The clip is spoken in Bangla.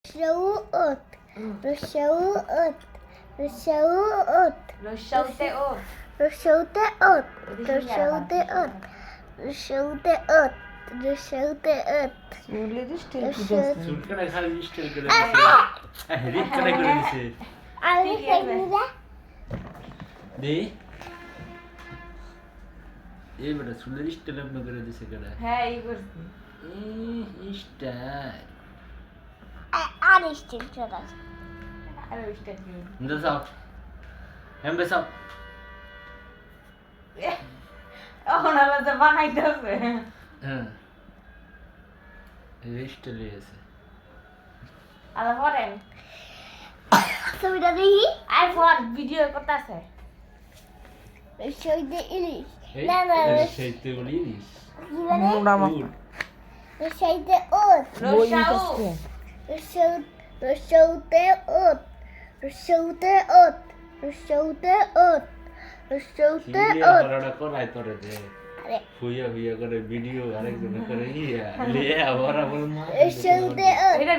Rössaut. Rössaut. Rössaut. Rössaut. Rössaut. Rössaut. Rössaut. Rössaut. চুলের স্টাইল কি দিছে চুলকাটা খালি স্টাইল করে দিছে রিকাটা করে দিছে আমি সেগুলা দে এই বড় চুলের স্টাইল আপনি করে দিছে কেডা হ্যাঁ এই করছি স্টাইল আর স্টিল চলা আর ওইটা কি দাও এমবেসাও ওনা লাতে বানাইতেছে হ্যাঁ এই স্টাইল আছে আর পরে ছবিটা দেখি আর পর ভিডিও করতেছে রসৌতে ইলিশ এই না না সেইতে বলিস কি বলে মুন্ডা মাথা রসৌতে ওত বই রসাউ নিতেছে রসৌতে ওত রসৌতে ওত রসৌতে ওত রসৌতে সিরিয়া ওত করাটা করাই তোরে দে আরে ফুয়া ফুয়া করে ভিডিও আরেকজনে করে ইয়া লে আবার আবার মা রসৌতে ওত এটা